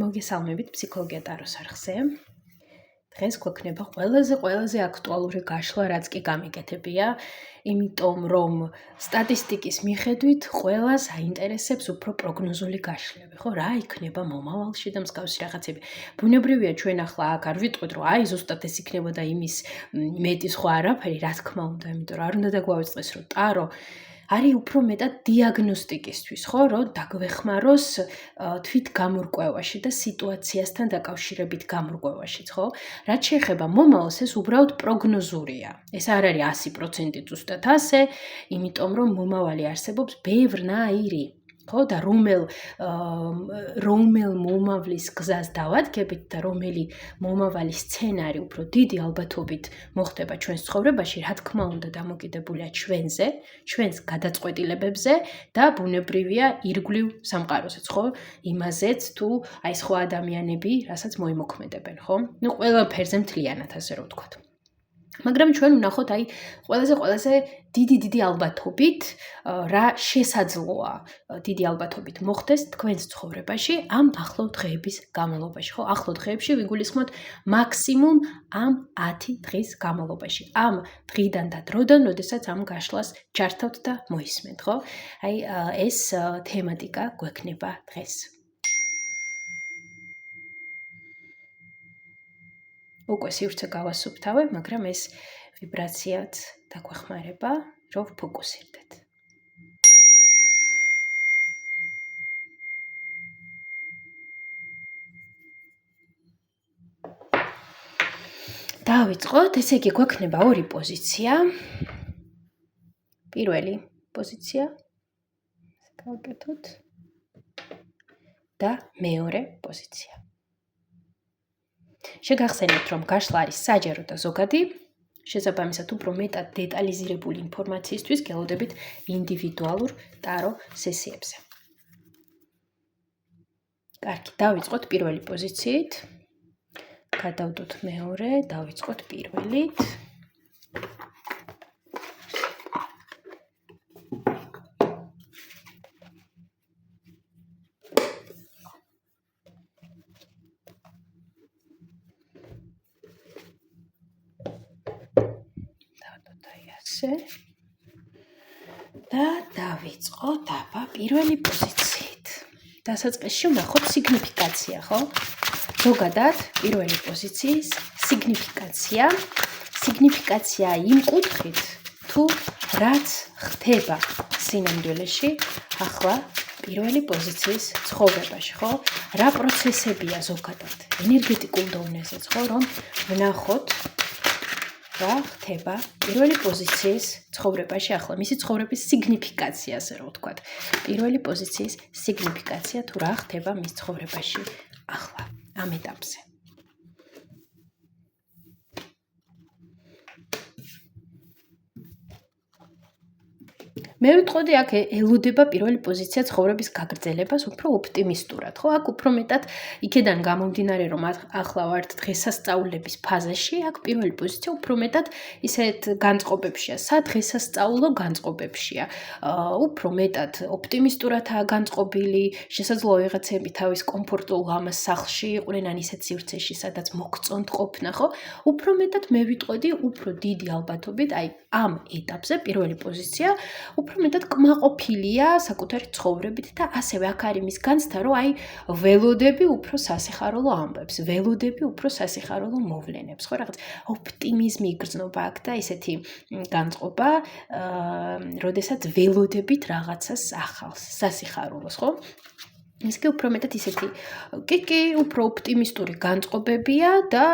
მოგესალმებით ფსიქოლოგია ტაროს არხზე. დღეს გვექნება ყველაზე აქტუალური გაშლა, რაც კი გამიკეთებია, იმიტომ რომ სტატისტიკის მიხედვით ყველას აინტერესებს უფრო პროგნოზული გაშლები, ხო, რა იქნება მომავალში და მსგავსი რაღაცები. ბუნებრივია ჩვენ ახლა აქ არ ვიტყვით, რომ აი ზუსტად ეს იქნებოდა იმის მეტი სხვა არაფერი, რა თქმა უნდა, იმიტომ რომ არ უნდა დაგვავიწყდეს, რომ ტარო არის უფრო მეტად დიაგნოსტიკისთვის, ხო, რომ დაგვეხმაროს თვით გამორკვევაში და სიტუაციასთან დაკავშირებით გამორკვევაშიც, ხო? რაც შეეხება მომავალს, ეს უბრალოდ პროგნოზურია. ეს არ არის 100% ზუსტად ასე, იმიტომ რომ მომავალი არსებობს ბევრნაირი. ხო და რომელ მომავლის გზას დავადგებით და რომელი მომავალი სცენარი უფრო დიდი ალბათობით მოხდება ჩვენს ცხოვრებაში, რა თქმა უნდა დამოკიდებულია ჩვენზე, ჩვენს გადაწყვეტილებებზე და ბუნებრივია ირგვლივ სამყაროსაც, ხო? იმაზეც თუ აი სხვა ადამიანები, რასაც მოიმოქმედებენ, ხო? ნუ ყველაფერზე მთლიანად ასე რომ ვთქვათ. მაგრამ ჩვენ ვნახოთ აი ყველაზე დიდი ალბათობით რა შესაძლოა დიდი ალბათობით მოხდეს თქვენს ცხოვრებაში ამ ახლო დღეების განმავლობაში, ხო? ახლო დღეებში ვიგულისხმოთ მაქსიმუმ ამ 10 დღის განმავლობაში. ამ დღიდან და დროდან, როდესაც ამ გაშლას ჩართავთ და მოისმენთ, ხო? აი ეს თემატიკა გვექნება დღეს. უკვე სივრცე გავასუფთავებ, მაგრამ ეს ვიბრაციაც დაგვეხმარება, რომ ვფოკუსირდეთ. დავიწყოთ, ესე იგი გვექნება ორი პოზიცია. პირველი პოზიცია, გავაკეთოთ და მეორე პოზიცია. შეგახსენებთ, რომ გაშლა არის საჯარო და ზოგადი, შესაბამისად უფრო მეტად დეტალიზირებული ინფორმაციისთვის გელოდებით ინდივიდუალურ ტარო სესიებზე. კარგი, დავიწყოთ პირველი პოზიციით. გადავდოთ მეორე, დავიწყოთ პირველით. და დავიწყოთ აბა პირველი პოზიციით. დასაწყისში ვნახოთ სიგნიფიკაცია, ხო? ზოგადად პირველი პოზიციის სიგნიფიკაცია იმ კუთხით, თუ რაც ხდება სინამდვილეში ახლა პირველი პოზიციის ცხოვრებაში, ხო? რა პროცესებია ზოგადად ენერგეტიკულ დონეზეც, ხო, რომ ვნახოთ რა ხდება პირველი პოზიციის ცხოვრებაში ახლა, მისი ცხოვრების სიგნიფიკაცია, ასე რომ ვთქვათ. პირველი პოზიციის სიგნიფიკაცია თუ რა ხდება მის ცხოვრებაში ახლა, ამ ეტაპზე. მე ვიტყოდი აქ ელოდება პირველი პოზიცია ცხოვრების გაგრძელებას უფრო ოპტიმისტურად, ხო? აქ უფრო მეტად იქედან გამომდინარე, რომ ახლა ვართ დღესასწაულების ფაზაში, აქ პირველი პოზიცია უფრო მეტად ისეთ განწყობებშია, სადღესასწაულო განწყობებშია. უფრო მეტად ოპტიმისტურადაა განწყობილი, შესაძლოა ვიღაცები თავის კომფორტულ ღამას სახლში იყვნენ, ან ისეთ სივრცეში, სადაც მოგწონთ ყოფნა, ხო? უფრო მეტად მე ვიტყოდი, უფრო დიდი ალბათობით, აი ამ ეტაპზე პირველი პოზიცია უფრო მეტად კმაყოფილია საკუთარი ცხოვრებით და ასევე აქ არის მის განცდა, რომ აი ველოდები უფრო სასიხარულო ამბებს, ველოდები უფრო სასიხარულო მოვლენებს, ხო, რაღაც ოპტიმიზმი იგრძნობა აქ და ისეთი განწყობა, როდესაც ველოდებით რაღაცას ახალს, სასიხარულოს, ხო? ეს კი უფრო მეტად ისეთი უფრო ოპტიმისტური განწყობებია და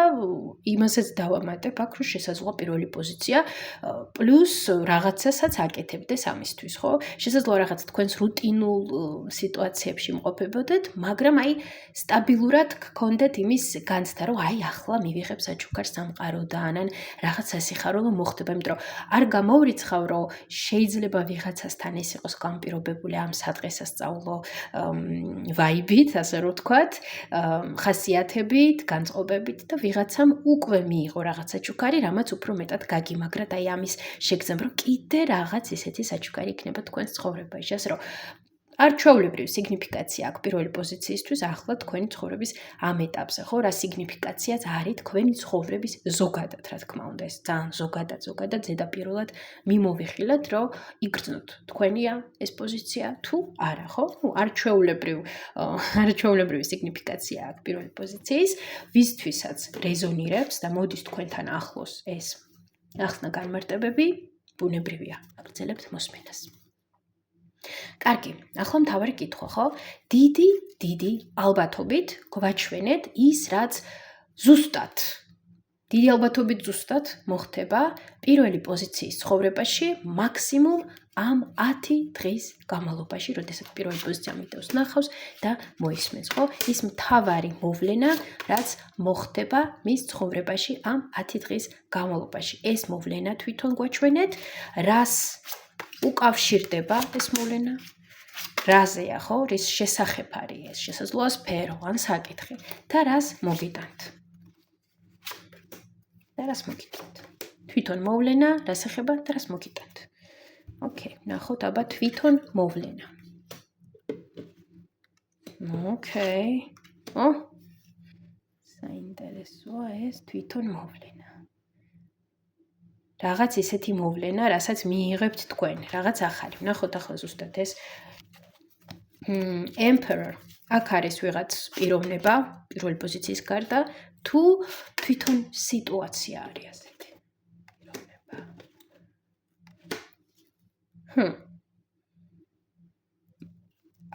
იმასაც დავამატებ აქ, რომ შესაძლოა პირველი პოზიცია პლუს რაღაცასაც აკეთებდეს ამისთვის, ხო? შესაძლოა რაღაც თქვენს რუტინულ სიტუაციებში მყოფებოდეთ, მაგრამ აი სტაბილურად გქონდეთ იმის განცდა, რომ აი ახლა მივიღებ საჩუქარ სამყაროდან, ან რაღაც სასიხარულო მოხდება, იმიტომ რომ არ გამოვრიცხავ, რომ შეიძლება ვიღაცასთან ეს იყოს განპირობებული ამ სადღესასწაულო ვაიბით, ასე რომ ვთქვათ, ხასიათებით, განწყობებით და ვიღაცამ უკვე მიიღო რაღაც საჩუქარი, რამაც უფრო მეტად გაგიმაგრათ აი ამის შეგრძნებ, რომ კიდე რაღაც ისეთი საჩუქარი იქნება თქვენს ცხოვრებაში, ასე რომ არჩეულებრივი სიგნიფიკაცია აქვს პირველი პოზიციისთვის ახლა თქვენი ცხოვრების ამ ეტაპზე, ხო? რა სიგნიფიკაციაც არის თქვენი ცხოვრების ზოგადად, რა თქმა უნდა, ეს ძალიან ზოგადად ზედაპირულად მიმოვიხილეთ, რომ იგრძნოთ თქვენია ეს პოზიცია თუ არა, ხო? ნუ არჩეულებრივი სიგნიფიკაცია აქვს პირველი პოზიციის, ვისთვისაც რეზონირებს და მოდის თქვენთან ახლოს ეს ახსნა განმარტებები, ბუნებრივია, აგრძელებთ მოსმენას. კარგი, ახლა მთავარი კითხვა, ხო? დიდი ალბათობით გვაჩვენეთ ის, რაც დიდი ალბათობით ზუსტად მოხდება პირველი პოზიციის ცხოვრებაში მაქსიმუმ ამ 10 დღის განმავლობაში, როდესაც პირველი პოზიცია მიდევს ნახავს და მოისმენს, ხო? ის მთავარი მოვლენა, რაც მოხდება მის ცხოვრებაში ამ 10 დღის განმავლობაში. ეს მოვლენა თვითონ გვაჩვენეთ, რას უკავშირდება ეს მოვლენა, რაზეა, ხო? რის შესახებ არის ეს შესაძლოა სფერო ან საკითხი და რას მოგიტანთ. თვითონ მოვლენა, რას ეხება და რას მოგიტანთ. ოკეი, ნახოთ აბა თვითონ მოვლენა. ოკეი. საინტერესოა ეს თვითონ მოვლენა. რაღაც ისეთი მოვლენა, რასაც მიიღებთ თქვენ, რაღაც ახალი. ნახოთ ახლა ზუსტად ეს Emperor. აქ არის ვიღაც პიროვნება, პირველი პოზიციის გარდა, თუ თვითონ სიტუაცია არის ასეთი. პიროვნება.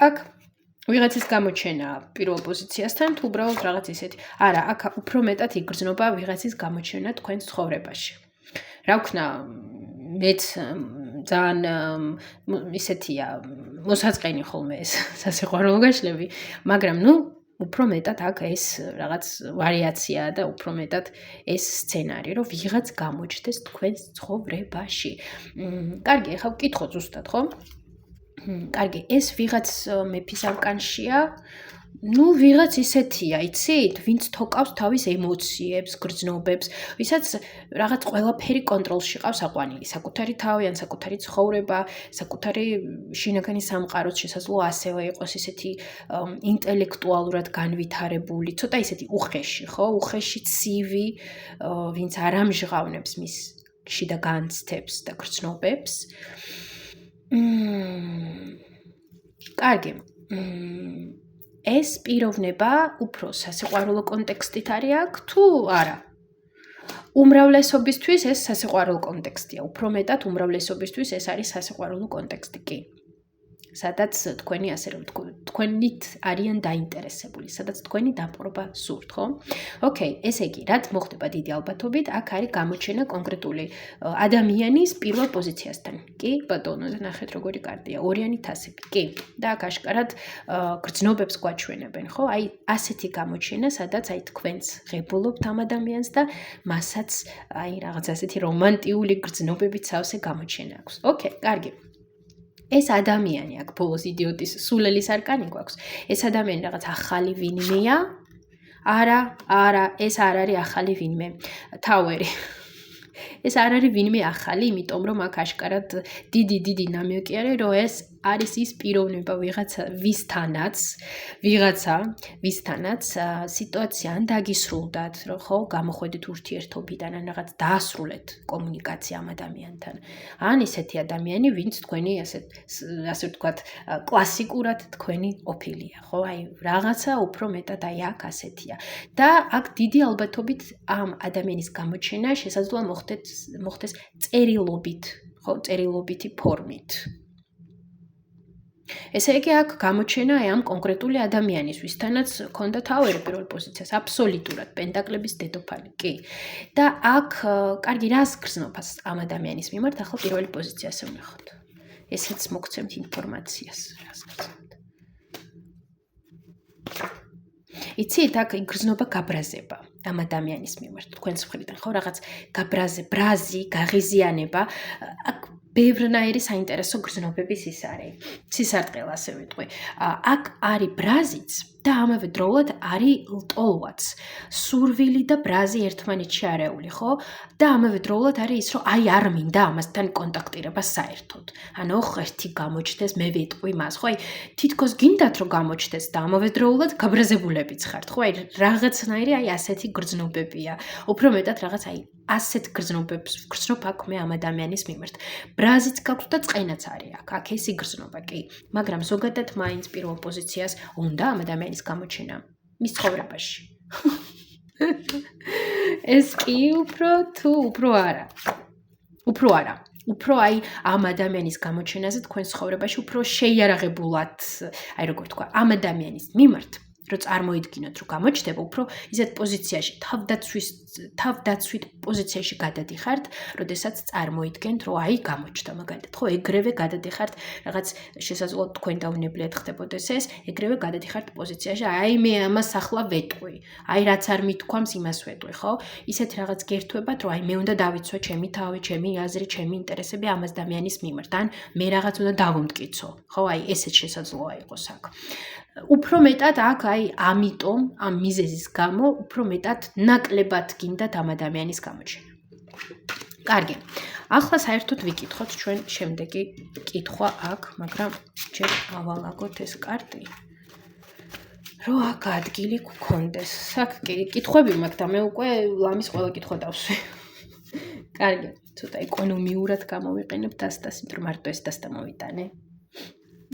აქ ვიღაცის გამოჩენა პირველ პოზიციასთან, თუ უბრალოდ რაღაც ისეთი. არა, აქ უფრო მეტად იგრძნობა ვიღაცის გამოჩენა თქვენს ცხოვრებაში. რა ვქნა, მეც ძალიან ისეთია მოსაწყენი ხოლმე ეს სასიყვარულო გაშლები, მაგრამ უფრო მეტად აქ ეს რაღაც ვარიაცია და უფრო მეტად ეს სცენარი, რომ ვიღაც გამოჩნდეს თქვენს ცხოვრებაში. კარგი, ახლა ვკითხოთ ზუსტად, ხო? კარგი, ეს ვიღაც მეფის არკანშია. ვიღაც ისეთია, იცით, ვინც თოკავს თავის ემოციებს, გრძნობებს, ვისაც რაღაც ყველაფერი კონტროლში ყავს აყვანილი, საკუთარი თავი ან საკუთარი ცხოვრება, საკუთარი შინაგანი სამყაროც შესაძლოა ასევე იყოს ისეთი ინტელექტუალურად განვითარებული, ცოტა ისეთი უხეში, ხო? უხეში ცივი, ვინც არ ამჟღავნებს მის შიდა განცდებს და გრძნობებს. კარგი. ეს პიროვნება უფრო სასიყვარულო კონტექსტით არის აქ თუ არა? უმრავლესობისთვის ეს სასიყვარულო კონტექსტია. უფრო მეტად უმრავლესობისთვის ეს არის სასიყვარულო კონტექსტი, კი. სადაც თქვენი ასე რომ თქვენით არიან დაინტერესებული, სადაც თქვენი დამპყრობა სურთ, ხო? ოკეი, ესე იგი, რაც მოხდება დიდი ალბათობით, აქ არის გამოჩენა კონკრეტული ადამიანის პირველ პოზიციასთან. კი, ბატონო, ნახეთ როგორი კარტია, ორიანი თასები, კი. და აქ აშკარად გრძნობებს გვაჩვენებენ, ხო? აი, ასეთი გამოჩენა, სადაც აი თქვენს ღებულობთ ამ ადამიანს და მასაც აი რაღაც ასეთი რომანტიული გრძნობებით სავსე გამოჩენა აქვს. ოკეი, კარგი. ეს ადამიანი აქ ბოლოს იდიოტის სულელის არკანი გვაქვს. ეს ადამიანი რაღაც ახალი ვინმეა? არა, ეს არ არის ახალი ვინმე. თავერი. ეს არ არის ვინმე ახალი, იმიტომ რომ აქ აშკარად დიდი ნამიოკი არის, რომ ეს არის ის პიროვნება ვისთანაც სიტუაცია ან დაგისრულდათ, რომ ხო, გამოხვედით ურთიერთობიდან ან რაღაც დაასრულეთ კომუნიკაცია ამ ადამიანთან. ან ისეთი ადამიანი, ვინც თქვენი ასე ვთქვათ, კლასიკურად თქვენი ყოფილია, ხო? აი, რაღაცა უფრო მეტად აი აქ ასეთია. და აქ დიდი ალბათობით ამ ადამიანის გამოჩენა შესაძლოა მოხდეს წერილობით, ხო, წერილობითი ფორმით. ესე იგი, აქ გამოჩენა ამ კონკრეტული ადამიანის, ვისთანაც ჰქონდა თავი პირველ პოზიციას, აბსოლუტურად პენტაკლების დედოფალი, კი. და აქ, კარგი, რას გრძნობს ამ ადამიანის მიმართ, ახლა პირველი პოზიციაზე ვნახოთ. ესეც მოგცემთ ინფორმაციას, რას გრძნობთ. იცით, აქ იგრძნობა გაბრაზება ამ ადამიანის მიმართ, თქვენს მხრიდან, ხო, რაღაც ბრაზი, გაღიზიანება, აქ ბევრნაირი საინტერესო გრძნობების ის არის. სისარტყელ ასე ვიტყვი. აქ არის ბრაზიც და ამავე დროულად არის ლტოლვაც. სურვილი და ბრაზი ერთმანეთში არეული, ხო? და ამავე დროულად არის ის, რომ აი არ მინდა ამასთან კონტაქტირება საერთოდ. ანუ ღერთი გამოჩნდეს, მე ვიტყვი მას, ხო? აი თითქოს გინდათ რომ გამოჩნდეს და ამავე დროულად გაბრაზებულებიც ხართ, ხო? აი რაღაცნაირი აი ასეთი გრძნობებია. უფრო მეტად რაღაც აი ასეთ გრძნობებს ვგრძნობ აქ მე ამ ადამიანის მიმართ. ბრაზიც გაქვს და წყენაც არის აქ. აქ ეს იგრძნობა, კი. მაგრამ ზოგადად მაინც პირველ პოზიციას უნდა ამ ადამიანის გამოჩენა მის ცხოვრებაში. ეს კი უფრო არა. უფრო აი ამ ადამიანის გამოჩენაზე თქვენ ცხოვრებაში უფრო შეიარაღებულად, აი როგორ თქვა, ამ ადამიანის მიმართ რომ წარმოიდგინოთ, რომ გამოჩნდება, უფრო ისეთ პოზიციაში, თავდაცვით პოზიციაში გადადიხართ, როდესაც წარმოიდგენთ, რომ აი გამოჩნდა, მაგალითად, ხო, ეგრევე გადადიხართ, რაღაც შესაძლოა თქვენ დაუნებლიათ ხდებოდეს ეს, ეგრევე გადადიხართ პოზიციაში, აი მე ამას ახლა ვეტყვი, აი რაც არ მithქვამს, იმას ვეტყვი, ხო? ისეთ რაღაც გერთვებათ, რომ აი მე უნდა დავიცვა ჩემი თავი, ჩემი აზრი, ჩემი ინტერესები ამ ადამიანის მიმართ, ან მე რაღაც უნდა დავუმტკიცო, ხო? აი ესეც შესაძლოა იყოს აქ. უფრო მეტად აქ აი ამიტომ ამ მიზეზის გამო უფრო მეტად ნაკლებად გინდათ ამ ადამიანის გამოჩენა. კარგი. ახლა საერთოდ ვიკითხოთ ჩვენ შემდეგი კითხვა აქ, მაგრამ ჯერ ავალაგოთ ეს კარტი. რომ აქ ადგილი გქონდეს. აქ კითხვები მაქვს და მე უკვე ლამის ყველა კითხვა დავსვი. კარგი. ცოტა ეკონომიურად გამოვიყენებ დასდას, იმიტომ რომ მარტო ეს დასდა მოვიტანე.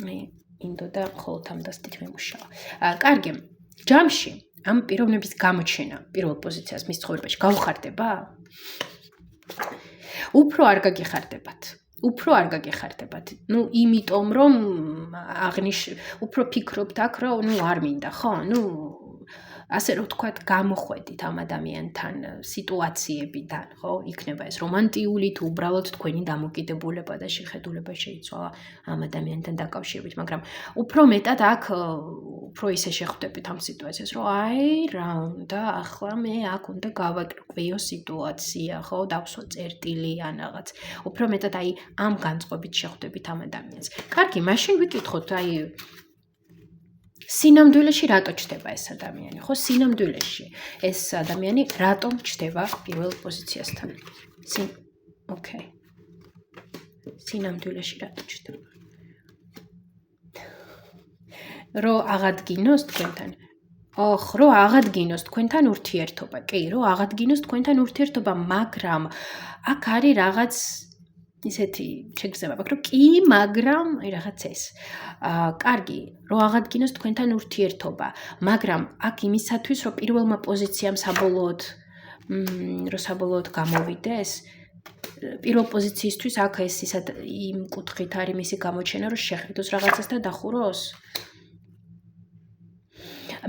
მე ინდოდა მხოლოდ ამ დასდით მემუშავა. კარგი. ჯამში ამ პიროვნების გამოჩენა პირველ პოზიციას მის ცხოვრებაში გავხარდება? უფრო არ გაგიხარდებათ. ნუ იმიტომ რომ უფრო ფიქრობთ აქ რომ ნუ არ მინდა, ხო? ნუ ასე რომ ვთქვათ, გამოხვედით ამ ადამიანთან სიტუაციებიდან, ხო? იქნება ეს რომანტიული თუ უბრალოდ თქვენი დამოკიდებულება და შეხედულება შეიცვალა ამ ადამიანთან დაკავშირებით, მაგრამ უფრო მეტად აქ უფრო ისე შეხვდებით ამ სიტუაციას, რომ აი რა უნდა, ახლა მე აქ უნდა გავაკრკვიო სიტუაცია, ხო? დავსვა წერტილი ან რაღაც. უფრო მეტად აი ამ განწყობით შეხვდებით ამ ადამიანს. კარგი, მაშინ ვიკითხოთ, აი სინამდვილეში რატო ჩდება ეს ადამიანი, ხო? სინამდვილეში ეს ადამიანი რატომ ჩდება პირველ პოზიციასთან? ოკეი. სინამდვილეში რატო ჩდება? რომ აღადგინოს თქვენთან. რომ აღადგინოს თქვენთან ურთიერთობა. კი, რომ აღადგინოს თქვენთან ურთიერთობა, მაგრამ აქ არის რაღაც ისეთი შეგრძნება მაქვს, რომ კი, მაგრამ აი რაღაც ეს. კარგი, რომ აღადგინოს თქვენთან ურთიერთობა, მაგრამ აქ იმისათვის, რომ პირველმა პოზიციამ საბოლოოდ გამოვიდეს, პირველ პოზიციისთვის აქ ეს ისად იმ კუთხით არის მისი გამოჩენა, რომ შეხედოს რაღაცას და დახუროს.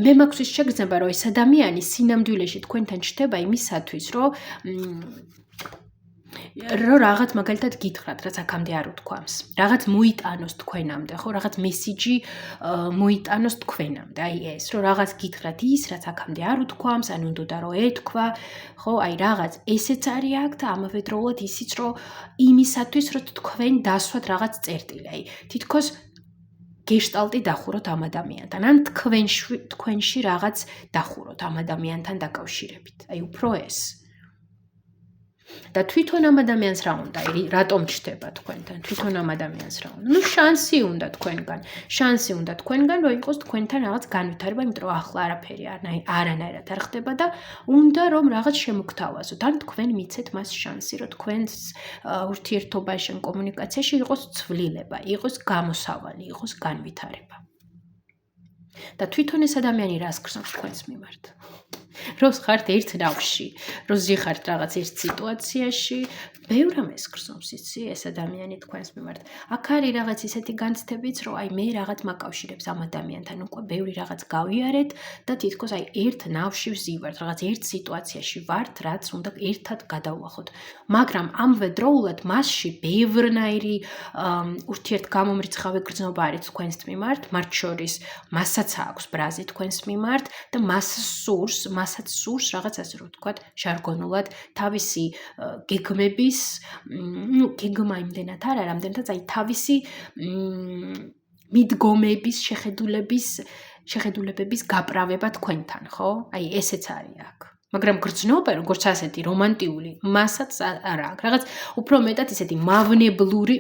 მე მაქვს ის შეგრძნება, რომ ეს ადამიანი სინამდვილეში თქვენთან ჩდება იმისათვის, რომ რაღაც მაგალითად გითხრათ, რაც აქამდე არ უთქვამს. რაღაც მოიტანოს თქვენამდე, ხო? რაღაც მესიჯი მოიტანოს თქვენამდე. აი ეს, რომ რაღაც გითხრათ ის, რაც აქამდე არ უთქვამს, ან უნდა რომ ეთქვა, ხო? აი რაღაც ესეც არის აქ და ამავე დროულად ისიც, რომ იმისათვის, რომ თქვენ დასვათ რაღაც წერტილი. აი, თითქოს გეშტალტი დახუროთ ამ ადამიანთან, ან თქვენში რაღაც დახუროთ ამ ადამიანთან დაკავშირებით. აი, უფრო ეს. და თვითონ ამ ადამიანს რა უნდა, რატომ ჩდება თქვენთან, თვითონ ამ ადამიანს რა უნდა. ნუ შანსი უნდა თქვენგან, რომ იყოს თქვენთან რაღაც განვითარება, იმიტომ რომ ახლა არაფერი არანაირად არ ხდება და უნდა რომ რაღაც შემოგთავაზოთ. ან თქვენ მიცეთ მას შანსი, რომ თქვენს ურთიერთობაში, კომუნიკაციაში იყოს ცვლილება, იყოს გამოსავალი, იყოს განვითარება. და თვითონ ეს ადამიანი რას გრძნობს თქვენს მიმართ? რომ ხართ ერთ ნავში, რომ ზიხართ რაღაც ერთ სიტუაციაში, ბევრ ამას გრძნობს, იცი, ეს ადამიანი თქვენს მიმართ. აქ არის რაღაც ისეთი განცდებიც, რომ აი მე რაღაც მაკავშირებს ამ ადამიანთან, უკვე ბევრი რაღაც გავიარეთ და თითქოს აი ერთ ნავში ვზივართ, რაღაც ერთ სიტუაციაში ვართ, რაც უნდა ერთად გადავუახოთ. მაგრამ ამავე დროულად მასში ბევრნაირი ურთიერთგამომრიცხავი გრძნობა არის თქვენს მიმართ, მათ შორის მასაც აქვს ბრაზი თქვენს მიმართ და მასაც სურს რაღაც ასე რომ ვთქვათ, ჟარგონულად თავისი გეგმების თავის გეგმა იმდენად არა, რამდენადაც აი თავისი მიდგომების, შეხედულებების გაправება თქვენთან, ხო? აი ესეც არის აქ. მაგრამ გრძნობა, როგორც ასეთი რომანტიული, მასაც არა აქვს. რაღაც უფრო მეტად ისეთი მავნებლური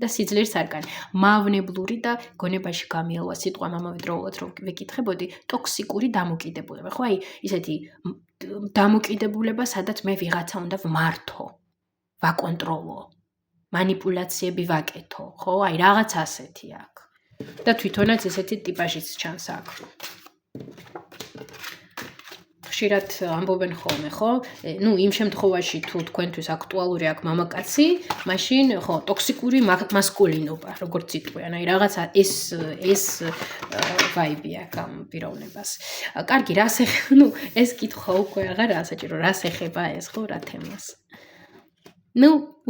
და სიძლიერს არ კანი. მავნებლური და გონებაში გამიელვა სიტყვა მომავიდროულად რომ ვეკითხებოდი, ტოქსიკური დამოკიდებულება. ხო, აი ისეთი დამოკიდებულება, სადაც მე ვიღაცა უნდა ვმართო, ვაკონტროლო, манипуляციები ვაკეთო, ხო? აი რაღაც ასეთი აქვს. და თვითონაც ესეთი ტიპაჟიც ჩანს აქ. ხშირად ამბობენ ხოლმე, ხო? იმ შემთხვევაში თუ თქვენთვის აქტუალური აქვს მამაკაცი, მაშინ ხო, ტოქსიკური მასკულინობა, როგორც იტყვიან, აი რაღაცა ეს ვაიბი აქვს ამ პიროვნებას. კარგი, რას ეხება, ეს კითხვა უკვე აღარ ასაჭირო, რას ეხება ეს, ხო, რა თემას?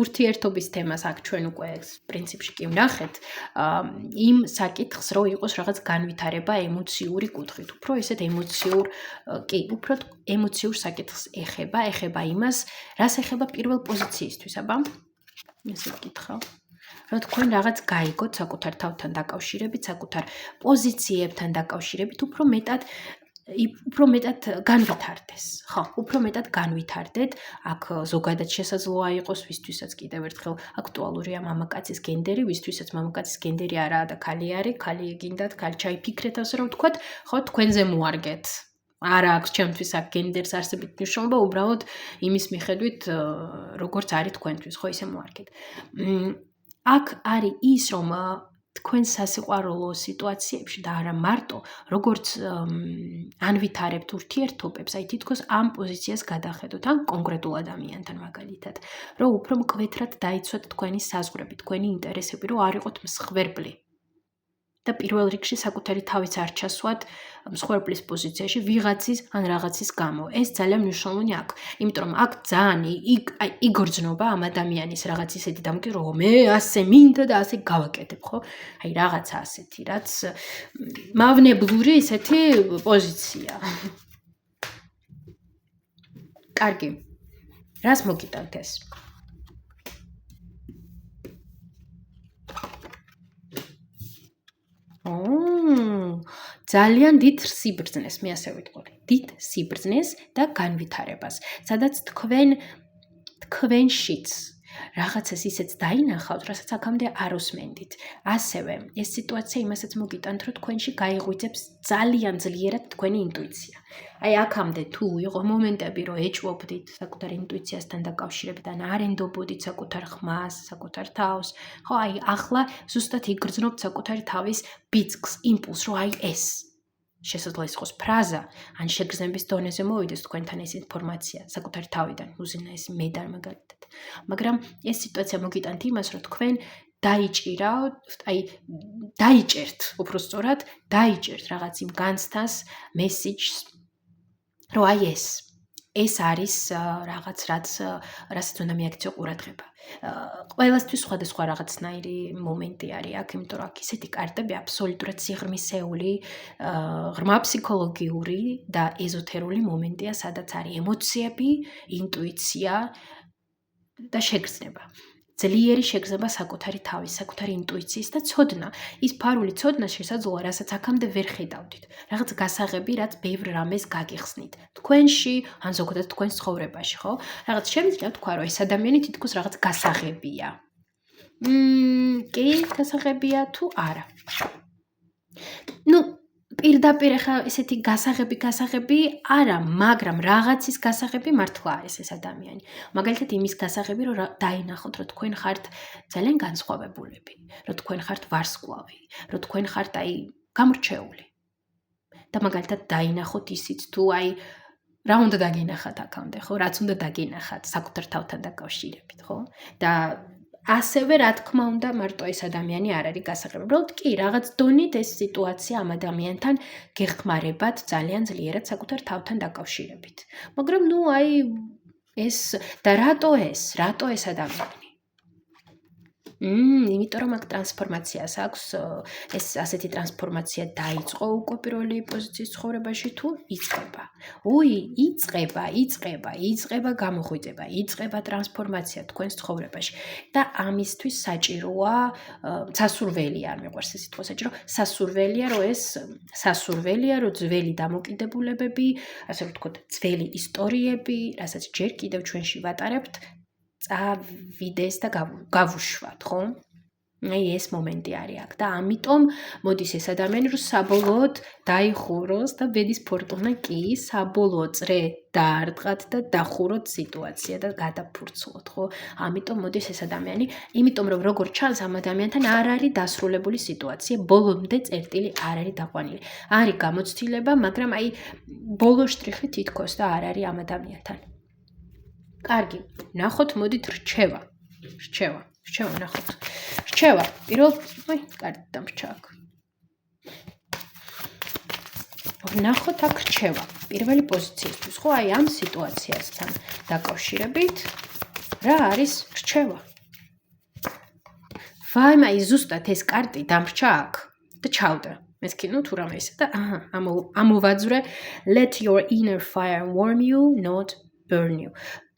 ურთიერთობის თემას აქ ჩვენ უკვე პრინციპში კი ვნახეთ, იმ საკითხს, რომ იყოს რაღაც განვითარება ემოციური კუთხით. უფრო ისეთ უფრო ემოციურ საკითხს ეხება იმას, რას ეხება პირველ პოზიციისთვის, აბა? ესე ვკითხავ. რომ თქვენ რაღაც გაიგოთ საკუთარ თავთან დაკავშირებით, საკუთარ პოზიციებთან დაკავშირებით, უფრო მეტად განვითარდეს. ხო, უფრო მეტად განვითარდეთ. აქ ზოგადად შესაძლოა იყოს ვისთვისაც კიდევ ერთხელ აქტუალურია მამაკაცის გენდერი, ვისთვისაც მამაკაცის გენდერი არაა და ქალი არის, ქალი გინდათ, ქალი ჩაიფიქრეთ, ასე რომ ვთქვათ, ხო, თქვენზე მოარგეთ. არა აქვს ჩემთვის აქ გენდერს არსებით მნიშვნელობა, უბრალოდ იმის მიხედვით, როგორც არის თქვენთვის, ხო, ისე მოარგეთ. აქ არის ის, რომ თქვენ სასიყვარულო სიტუაციებში და არა მარტო, როგორც ანვითარებთ ურთიერთობებს, აი თითქოს ამ პოზიციას გადახედოთ, ან კონკრეტულ ადამიანთან მაგალითად, რომ უფრო მკვეთრად დაიცვათ თქვენი საზღვრები, თქვენი ინტერესები, რომ არ იყოთ მსხვერპლი. და პირველ რიგში საკუთარი თავიც არ ჩასვათ მსხვერპლის პოზიციაში ვიღაცის ან რაღაცის გამო. ეს ძალიან მნიშვნელოვანი აქვს, იმიტომ რომ აქ ძალიან იგრძნობა ამ ადამიანის რაღაც ისეთი დამოკიდებულება, რომ მე ასე მინდა და ასე გავაკეთებ, ხო? აი რაღაცა ასეთი, რაც მავნებლური ისეთი პოზიცია. კარგი. რას მოგიტანთ ეს? ძალიან დიდ სიბრძნეს, მე ასე ვიტყოდი. დიდ სიბრძნეს და განვითარებას, სადაც თქვენშიც რაღაცას ისეც დაინახავთ, რასაც აქამდე არ უსმენდით. ასევე ეს სიტუაცია იმასაც მოგიტანთ, რომ თქვენში გაიღვიძებს ძალიან ძლიერად თქვენი ინტუიცია. აი აქამდე თუ იყო მომენტები, რომ ეჭვობდით საკუთარ ინტუიციასთან დაკავშირებით, ან არ ენდობოდით საკუთარ ხმას, საკუთარ თავს, ხო, აი ახლა ზუსტად იგრძნობთ საკუთარი თავის ბიძგს, იმპულსს, რომ აი ეს შესაძლოა იყოს ფრაზა, ან შეგრძნების დონეზე მოვიდეს თქვენთან ეს ინფორმაცია საკუთარი თავიდან, უზენაესი მედარ მაგალითად. მაგრამ ეს სიტუაცია მოგიტანთ იმას, რომ თქვენ დაიჭერთ, უფრო სწორად, დაიჭერთ რაღაც იმ განცდას, მესიჯს, რომ აი ეს არის რაღაც, რასაც უნდა მიაქციო ყურადღება. ყველასთვის სხვადასხვა რაღაცნაირი მომენტი არის აქ, იმიტომ რომ აქ ისეთი კარტები აბსოლუტურად სიღრმისეული, ღრმა ფსიქოლოგიური და ეზოთერული მომენტია, სადაც არის ემოციები, ინტუიცია და შეგრძნება. ძლიერი შეგრძნება საკუთარი თავის, საკუთარი ინტუიციის და ცოდნა. ის ფარული ცოდნა შესაძლოა, რასაც აქამდე ვერ ხედავდით. რაღაც გასაღები, რაც ბევრ რამეს გაგიხსნით. თქვენში, ან ზოგადად თქვენს ცხოვრებაში, ხო? რაღაც შემიძლია თქვა, რომ ეს ადამიანი თითქოს რაღაც გასაღებია. კი, გასაღებია თუ არა. პირდაპირ ახლა ესეთი გასაღები არა, მაგრამ რაღაცის გასაღები მართლა არის ეს ადამიანი. მაგალითად იმის გასაღები, რომ დაინახოთ, რომ თქვენ ხართ ძალიან განსხვავებულები, რომ თქვენ ხართ ვარსკვლავი, რომ თქვენ ხართ აი გამრჩეული. და მაგალითად დაინახოთ ისიც თუ აი რა უნდა დაგინახათ აქამდე, ხო? რაც უნდა დაგინახათ საკუთარ თავთან დაკავშირებით, ხო? და ასევე რა თქმა უნდა მარტო ეს ადამიანი არ არის გასაღები. უბრალოდ კი, რაღაც დონით ეს სიტუაცია ამ ადამიანთან გეხმარებათ ძალიან ძლიერად საკუთარ თავთან დაკავშირებით. მაგრამ ეს და რატო ეს ადამიანი? იმიტომ რომ აქ ტრანსფორმაციას აქვს ეს ასეთი ტრანსფორმაცია დაიწყო უკვე პირველი პოზიციის ცხოვრებაში თუ იწყება. იწყება გამოღვიძება, იწყება ტრანსფორმაცია თქვენს ცხოვრებაში და ამისთვის საჭიროა სასურველია, არ მიყვარს ეს სიტყვა საჭირო, სასურველია, რომ ძველი დამოკიდებულებები, ასე რომ ვთქვათ, ძველი ისტორიები, რასაც ჯერ კიდევ ჩვენში ვატარებთ, წავიდეს და გავუშვათ, ხო? აი ეს მომენტი არის აქ და ამიტომ მოდის ეს ადამიანი რომ საბოლოოდ დაიხუროს და ბედის ფორტუნა კი საბოლოო წრე დაარტყათ და დახუროთ სიტუაცია და გადაფურცლოთ, ხო? ამიტომ მოდის ეს ადამიანი, იმიტომ რომ როგორ ჩანს ამ ადამიანთან არ არის დასრულებული სიტუაცია, ბოლომდე წერტილი არ არის დაყვანილი. არის გამოცდილება, მაგრამ აი ბოლო შტრიხი თითქოს და არ არის ამ ადამიანთან. კარგი, ნახოთ, მოდით რჩევა, ნახოთ. რჩევა, კარგი დამრჩა აქ. ნახოთ აქ რჩევა, პირველი პოზიციისთვის, ხო, აი ამ სიტუაციასთან დაკავშირებით, რა არის რჩევა? ვაი, ზუსტად ეს კარტი დამრჩა აქ და ჩავდა. მესკინო თუ რამე ისე და ამოვაძვრე, let your inner fire warm you, not burn you.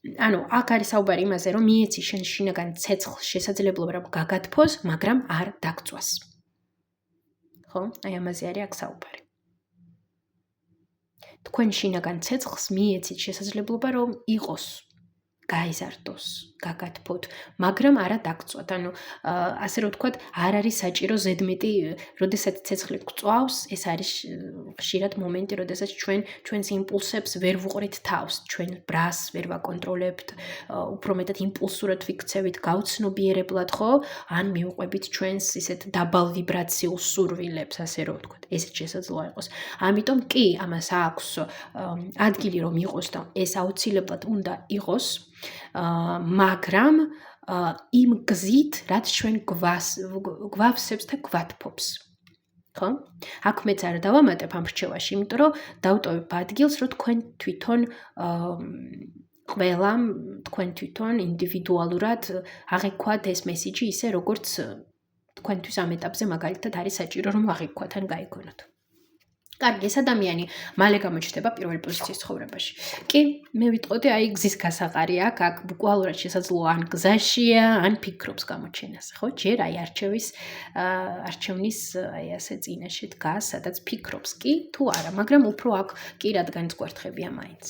ანუ აქ არის საუბარი იმაზე, რომ მიეცი შენ შინაგან ცეცხლს შესაძლებლობა რომ გაგათფოს, მაგრამ არ დაგწვას. ხო? აი ამაზე არის აქ საუბარი. თქვენ შინაგან ცეცხლს მიეცით შესაძლებლობა რომ იყოს, გაიზარდოს, გაგათფოთ, მაგრამ არა დაგწვათ. ანუ ასე რომ ვთქვათ, არ არის საჭირო ზედმეტი, როდესაც ცეცხლი გვწვავს, ეს არის ხშირად მომენტი, როდესაც ჩვენს იმპულსებს ვერ ვუყრით თავს, ჩვენ ბრას ვერ ვაკონტროლებთ, უფრო მეტად იმპულსურად ვიქცევით, გაუცნობიერებლად, ხო? ან მივყვებით ჩვენს ისეთ დაბალ ვიბრაციულ სურვილებს, ასე რომ ვთქვათ. ესეც შესაძლოა იყოს. ამიტომ კი, ამას აქვს ადგილი რომ იყოს და ეს აუცილებლად უნდა იყოს, მაგრამ იმ გზით, რაც ჩვენ გვავსებს და გვათფობს. ხო? აქ მეც არ დავამატებ ამ რჩევაში, იმიტომ რომ დავტოვებ ადგილს, რომ თქვენ თვითონ ყველამ თქვენ თვითონ ინდივიდუალურად აღიქვათ ეს მესიჯი ისე, როგორც თქვენთვის ამ ეტაპზე მაგალითად არის საჭირო რომ აღიქვათ ან გაიგონოთ. კარგი, ეს ადამიანი მალე გამოჩნდება პირველი პოზიციის ცხოვრებაში. კი, მე ვიტყოდი, აი გზის გასაყარი აქ ბუკვალურად შესაძლოა ან გზაშია, ან ფიქრობს გამოჩენას, ხო? ჯერ აი არჩევნის აი ასე წინაშე დგას, სადაც ფიქრობს კი, თუ არა, მაგრამ უფრო აქ კი რადგან გვერთხებია მაინც.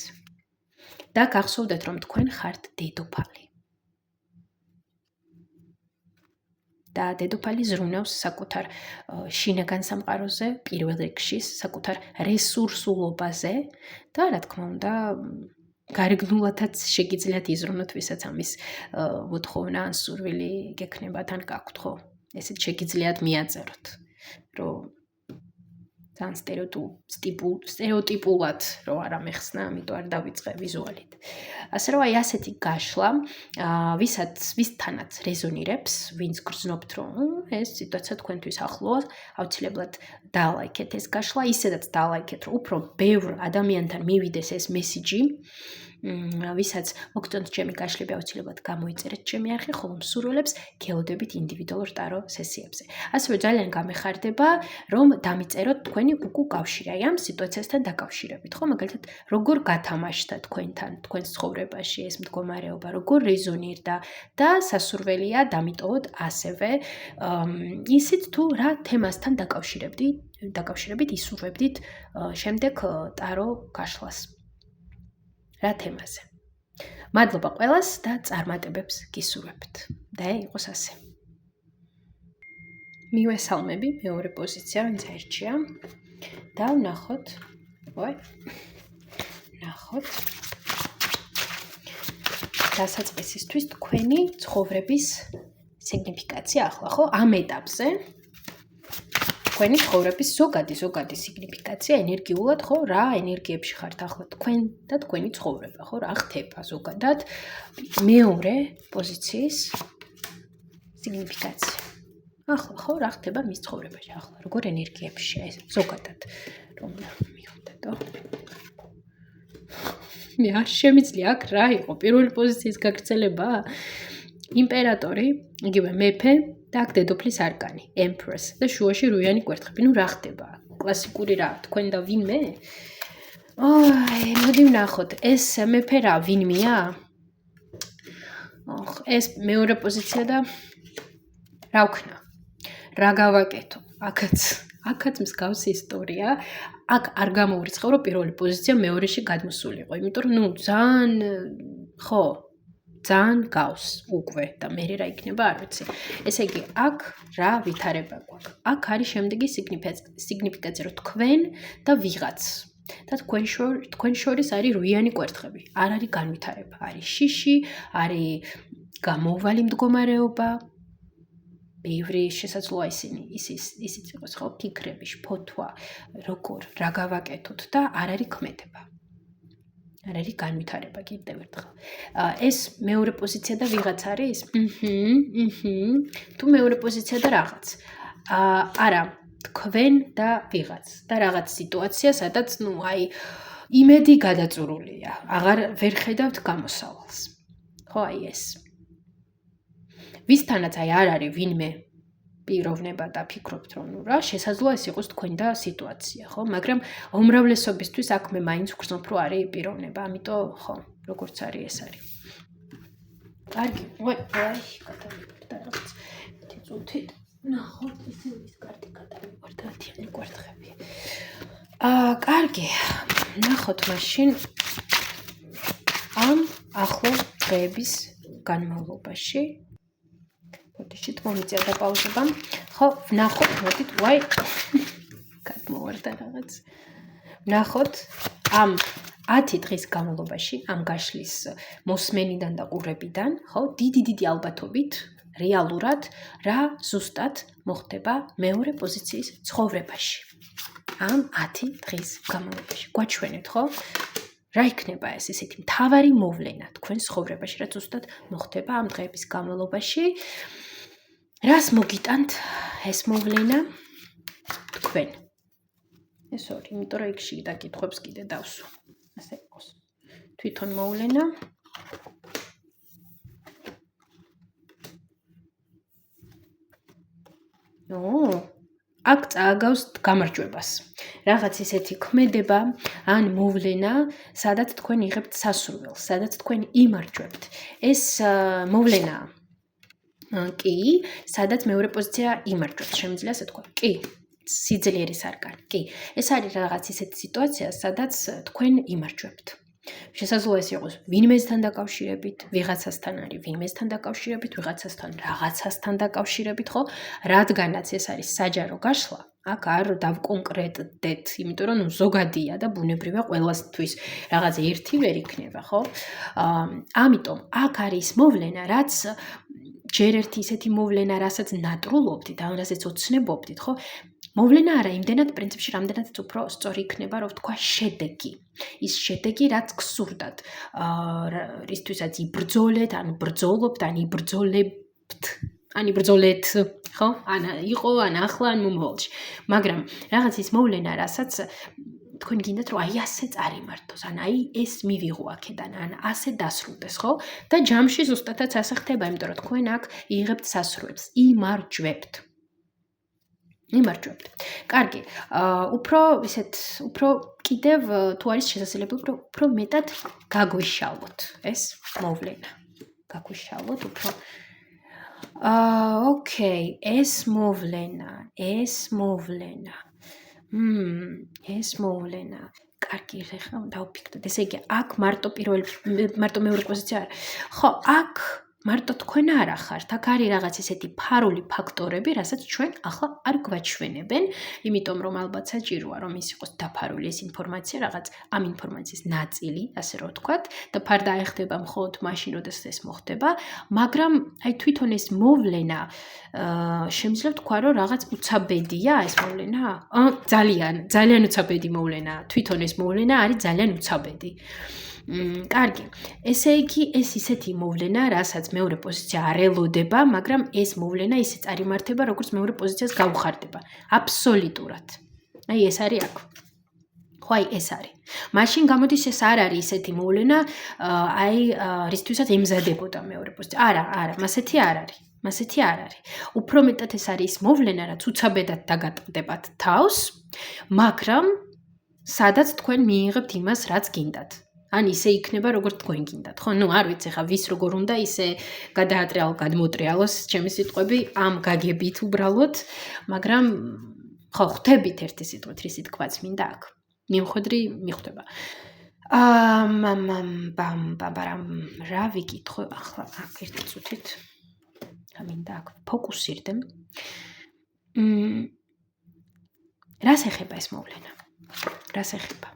და გახსოვდეთ, რომ თქვენ ხართ დედოფალი. და დედოფალი ზრუნავს საკუთარ შინაგან სამყაროზე, პირველ რიგში, საკუთარ რესურსულობაზე და რა თქმა უნდა, გარეგნულადაც შეგიძლიათ იზრუნოთ, ვისაც ამის მოთხოვნა ან სურვილი გექნებათ ან გაქვთ, ხო? ესეც შეგიძლიათ მიაწეროთ, რომ ძალიან სტერეოტიპულად რომ არ ამეხსნა, ამიტომ არ დავიწყე ვიზუალით. ასე რომ აი ასეთი გაშლა, ვისთანაც რეზონირებს, ვინც გრძნობთ, რომ ეს სიტუაცია თქვენთვის ახლოა, აუცილებლად დალაიქეთ ეს გაშლა, ისედაც დალაიქეთ, რომ უფრო ბევრ ადამიანთან მივიდეს ეს მესიჯი, ვისაც მოგწონთ ჩემი გაშლები, აუცილებლად გამოიწერეთ ჩემი არხი, ხოლო მსურველებს გეოდებით ინდივიდუალურ ტარო სესიებზე. ასევე ძალიან გამეხარდება, რომ დამიწეროთ თქვენი უკავშირი აი ამ სიტუაციასთან დაკავშირებით, ხო? მაგალითად, როგორ გათამაშდა თქვენთან, თქვენს ცხოვრებაში ეს მდგომარეობა, როგორ რეზონირდა და სასურველია დამიტოვოთ ასევე ისიც თუ რა თემასთან დაკავშირებით ისურვებდით შემდეგ ტარო გაშლას. რა თემაზე. მადლობა ყველას და წარმატებებს გისურვებთ. და იყოს ასე. მივესალმები მეორე პოზიცია, ვინც აირჩია. და ვნახოთ. ნახოთ. დასაწყისისთვის თქვენი ცხოვრების სიგნიფიკაცია ახლა, ხო? ამ ეტაპზე თქვენი ცხოვრების ზოგადი სიგნიფიკაცია ენერგიულად, ხო, რა ენერგიებში ხართ ახლა თქვენ და თქვენი ცხოვრება, ხო, რა ხდება ზოგადად მეორე პოზიციის სიგნიფიკაცია. ახლა ხო, რა ხდება მის ცხოვრებაში, ახლა როგორ ენერგიებშია ეს ზოგადად, რომ მივხვდეთო. მე არ შემიძლია აქ რა იყო პირველი პოზიციის გაგრძელება? იმპერატორი იგივე მეფე და აქ დედოფლის არკანი, Empress და შუაში რუიანი კვერთხები. ნუ რა ხდება? კლასიკური რა, თქვენ და ვინმე? მოდი ვნახოთ, ეს მეფე რა, ვინმეა? ეს მეორე პოზიცია და რა ვქნა? რა გავაკეთო? აქაც მსგავსი ისტორია. აქ არ გამოურიცხავ, რომ პირველი პოზიცია მეორეში გადმოსულიყო, იმიტომ რომ ძალიან გავს უკვე და მე რა იქნება არ ვიცი. ესე იგი, აქ რა ვითარება გვაქვს? აქ არის შემდეგი სიგნიფიკაცია, რომ თქვენ და ვიღაც და თქვენ შორის არის რუიანი კვერთხები. არ არის განვითარება, არის შიში, არის გამოუვალი მდგომარეობა. ბევრი შესაძლოა ისიც იყოს, ხო, ფიქრები, ფოთვა, როგორ, რა გავაკეთოთ და არ არის ქმედება. არ არის განვითარება კიდევ ერთხელ. ეს მეორე პოზიცია და ვიღაც არის? თუ მეორე პოზიცია და რაღაც. არა, თქვენ და ვიღაც და რაღაც სიტუაცია, სადაც იმედი გადაწურულია. აღარ ვერ ხედავთ გამოსავალს. ხო, ეს. ვისთანაც არ არის ვინმე პიროვნება და ფიქრობთ, რომ რა, შესაძლოა ეს იყოს თქვენ და სიტუაცია, ხო? მაგრამ უმრავლესობისთვის აქ მე მაინც ვგრძნობ, რომ არის პიროვნება, ამიტომ ხო, როგორც არის, ეს არის. კარგი, გადავიყვარდა რაღაც. წუთით ნახოთ, ისე ის კარტი გადავიყვარდა, ათიანი კვერთხები. კარგი. ნახოთ მაშინ ამ ახლო დღეების განმავლობაში მოდიშით მომიწია და პაუზება. ხო, ვნახოთ, მოდით, გადმოვარდა რაღაც. ვნახოთ ამ 10 დღის განმავლობაში, ამ გაშლის მოსმენიდან და ყურებიდან, ხო, დიდი ალბათობით რეალურად რა ზუსტად მოხდება მეორე პოზიციის ცხოვრებაში. ამ 10 დღის განმავლობაში. გვაჩვენეთ, ხო? რა იქნება ეს ესეთი მთავარი მოვლენა თქვენ ცხოვრებაში, რაც ზუსტად მოხდება ამ დღეების განმავლობაში? რას მოგიტანთ ეს მოვლენა თქვენ? ეს ორი, იმიტომ რომ იქში და კითხვებს კიდე დავსვ. ასე იყოს. თვითონ მოვლენა. აქ წააგავს გამარჯვებას. რაღაც ისეთი ქმედება ან მოვლენა, სადაც თქვენ იღებთ სასურველს, სადაც თქვენ იმარჯვებთ. ეს მოვლენაა. კი, სადაც მეორე პოზიცია იმარჯვებს, შემიძლია ასე თქვა. კი, სიძლიერის არკანი. კი, ეს არის რაღაც ისეთი სიტუაცია, სადაც თქვენ იმარჯვებთ. შესაძლოა ეს იყოს ვინმესთან დაკავშირებით, ვიღაცასთან არის ვინმესთან დაკავშირებით, ვიღაცასთან რაღაცასთან დაკავშირებით, ხო? რადგანაც ეს არის საჯარო გაშლა, აქ არ დავკონკრეტდეთ, იმიტომ რომ ზოგადია და ბუნებრივია ყველასთვის რაღაც ერთი ვერ იქნება, ხო? ამიტომ აქ არის მოვლენა, რაც ჯერ ერთი ისეთი მოვლენა, რასაც ნატრულობდით, ან რასაც ოცნებობდით, ხო? მოვლენა არა, იმდენად პრინციპში რამდენადაც უფრო სწორი იქნება, რომ ვთქვა შედეგი. ის შედეგი, რაც გსურდათ, რისთვისაც იბრძოლეთ, ან ბრძოლობთ, ან იბრძოლებთ, ან იბრძოლეთ, ხო? ან იყო, ან ახლა, ან მომავალში. მაგრამ რაღაც ის მოვლენა, რასაც თქვენ გინდათ, რომ ასე წარიმართოს, ან ეს მივიღო აქედან, ან ასე დასრულდეს, ხო? და ჯამში ზუსტადაც ასე ხდება, იმიტომ რომ თქვენ აქ იღებთ სასურველს, იმარჯვებთ. კარგი, უფრო კიდევ თუ არის შესაძლებელი, უფრო მეტად გაგვიშალოთ ეს მოვლენა. გაგვიშალოთ უფრო. ოკეი, ეს მოვლენა. კარგი, ხა დავფიქრდეთ. ესე იგი, აქ მარტო მეორე პოზიცია არა. ხო, აქ მარტო თქვენ არა ხართ, აქ არის რაღაც ესეთი ფარული ფაქტორები, რასაც ჩვენ ახლა არ გვაჩვენებენ, იმიტომ რომ ალბათ საჭიროა, რომ ის იყოს დაფარული ეს ინფორმაცია, რაღაც ამ ინფორმაციის ნაწილი, ასე რომ ვთქვათ, და ფარდა ეხდება მხოლოდ მაშინ, როდესაც ეს მოხდება, მაგრამ თვითონ ეს მოვლენა, შემიძლია ვთქვა, რომ რაღაც უცაბედია ეს მოვლენა? ძალიან უცაბედი მოვლენაა. თვითონ ეს მოვლენა არის ძალიან უცაბედი. კარგი, ესე იგი ეს ისეთი მოვლენა, რასაც მეორე პოზიცია არ ელოდება, მაგრამ ეს მოვლენა ისე წარიმართება, როგორც მეორე პოზიციას გაუხარდება. აბსოლუტურად. ეს არის აქ. ხო, ეს არის. მაშინ გამოდის ეს არ არის ისეთი მოვლენა, რისთვისაც ემზადებოდა მეორე პოზიცია. არა, მასეთი არ არის. ასეთი არ არის. უფრო მეტად ეს არის მოვლენა, რაც უცაბედად დაგატყდებათ თავს, მაგრამ სადაც თქვენ მიიღებთ იმას, რაც გინდათ. ან ისე იქნება, როგორც თქვენ გინდათ, ხო? არ ვიცი, ხა ვის როგორ უნდა ისე გადმოტრიალოს ჩემი სიტყვები ამ გაგებით უბრალოდ, მაგრამ ხო, ხვდებით ერთი სიტყვით, რისი თქვაც მინდა აქ. მიუხედრი მიხვდება. რა ვიკითხო ახლა აქ ერთი წუთით. მინდა აქ ფოკუსირდე. რას ეხება ეს მოვლენა? რას ეხება?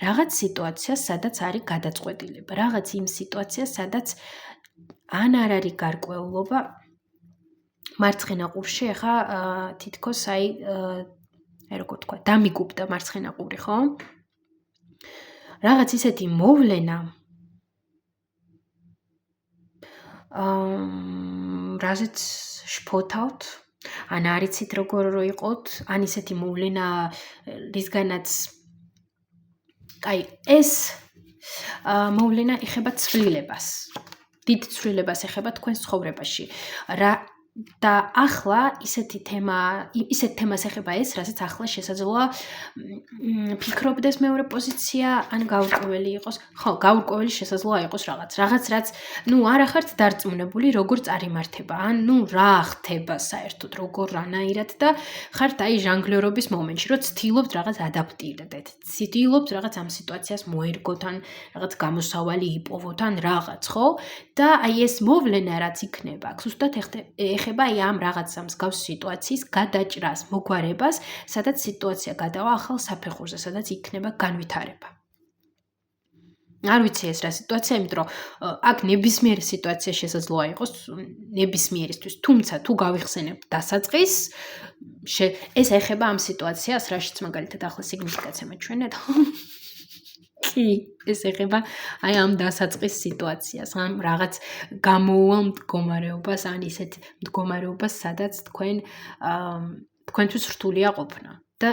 რაღაც სიტუაცია, სადაც არის გადაწყვეტილება, რაღაც იმ სიტუაცია, სადაც ან არ არის გარკვეულობა, მარცხენა ყურში ახლა თითქოს აი როგორ თქვა, დამიგუბდა მარცხენა ყური, ხო? რაღაც ისეთი მოვლენა, რაზეც შფოთავთ, ან არიცით როგორ იყოთ, ან ისეთი მოვლენა, რისგანაც აი ეს მოვლენა ეხება ცვლილებას. დიდ ცვლილებას ეხება თქვენს ცხოვრებაში. და ახლა ისეთ თემას ეხება ეს, რასაც ახლა შესაძლოა ფიქრობდეს მეორე პოზიცია, ან გაურკვეველი იყოს. ხო, გაურკვეველი შესაძლოა იყოს რაღაც, რაც არა ხართ დარწმუნებული, როგორ წარიმართება, ან რა ხდება საერთოდ, როგორ რანაირად და ხართ აი ჟანგლერობის მომენტში, რომ ცდილობთ რაღაც ადაპტირდეთ, ცდილობთ რაღაც ამ სიტუაციას მოერგოთ, ან რაღაც გამოსავალი იპოვოთ, ან რაღაც, ხო? და აი ეს მოვლენა რაც იქნება, ზუსტად ეხება აი ამ რაღაცა მსგავს სიტუაციის გადაჭრას, მოგვარებას, სადაც სიტუაცია გადავა ახალ საფეხურზე, სადაც იქნება განვითარება. არ ვიცი ეს რა სიტუაცია, იმიტომ რომ აქ ნებისმიერი სიტუაცია შესაძლოა იყოს, ნებისმიერისთვის, თუმცა თუ გავიხსენებთ დასაწყისს, ეს ეხება ამ სიტუაციას, რაშიც მაგალითად ახლა სიგნიფიკაცია მეჩვენეთ. კი, ეს ეხება აი ამ დასაწყის სიტუაციას, ამ რაღაც გამოუვალ მდგომარეობას, ან ისეთ მდგომარეობას, სადაც თქვენთვის რთულია ყოფნა და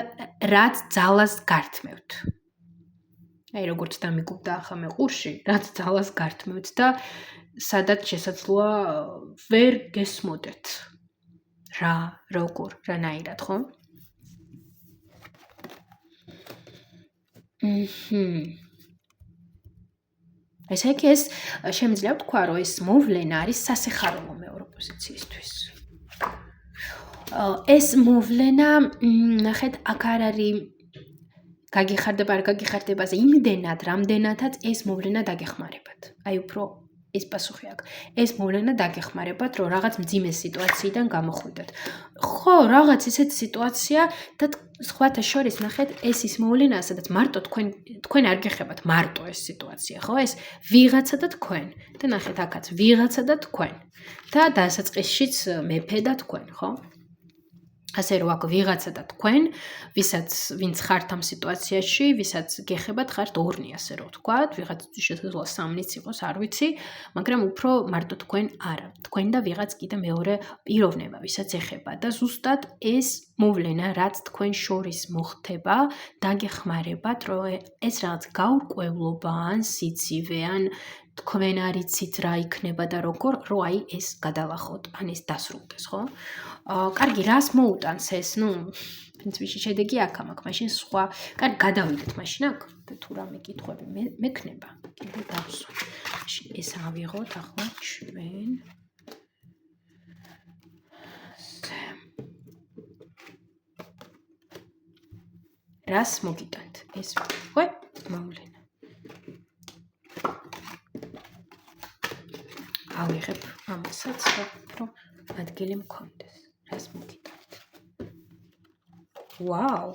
რაც ძალას გართმევთ. აი როგორც დამიგუბდა ახლა მე ყურში, რაც ძალას გართმევთ და სადაც შესაძლოა ვერ გესმოდეთ. როგორ, რანაირად, ხო? ესე იგი ეს შემიძლია ვთქვა, რომ ეს მოვლენა არის სასიხარულო მეორე პოზიციისთვის. ეს მოვლენა, ნახეთ, აქ არ არის გაგიხარდება, არ გაგიხარდებაზე იმდენად, რამდენადაც ეს მოვლენა დაგეხმარებათ. აი უფრო ეს პასუხი აქვს. ეს მოვლენა დაგეხმარებათ, რომ რაღაც მძიმე სიტუაციიდან გამოხვიდეთ. ხო, რაღაც ისეთ სიტუაცია და სხვათა შორის ნახეთ, ეს ის მოვლენაა, სადაც მარტო თქვენ არ გეხებათ მარტო ეს სიტუაცია, ხო? ეს ვიღაცა და თქვენ. და ნახეთ, აქაც ვიღაცა და თქვენ. და დასაწყისშიც მეფე და თქვენ, ხო? ასე რომ აქ ვიღაცა და თქვენ, ვინც ხართ ამ სიტუაციაში, ვისაც გეხებათ, ხართ ორნი, ასე რომ ვთქვათ, ვიღაცისთვის შესაძლოა სამნიც იყოს, არ ვიცი, მაგრამ უფრო მარტო თქვენ არა. თქვენ და ვიღაც კიდე მეორე პიროვნება, ვისაც ეხება და ზუსტად ეს მოვლენა, რაც თქვენ შორის მოხდება, დაგეხმარებათ, რომ ეს რაღაც გაურკვევლობა, ან სიცივე, ან თქვენ არიცით რა იქნება და როგორ, რომ აი ეს გადალახოთ, ან ეს დასრულდეს, ხო? კარგი, რას მოუტანს ეს? პრინციპში შედეგი აქ მაქვს, მაშინ სხვა, კარგი, გადავიდეთ მაშინ აქ და თუ რამე კითხვები მექნება, კიდე დავსვათ. მაშინ ეს ავიღოთ ახლა ჩვენ. რას მოგიტანთ? ეს ხო? მოვლენა. ავიღებ ამასაც, რომ ადგილი მქონდეს. რას მოგიტანთ? ვაუ.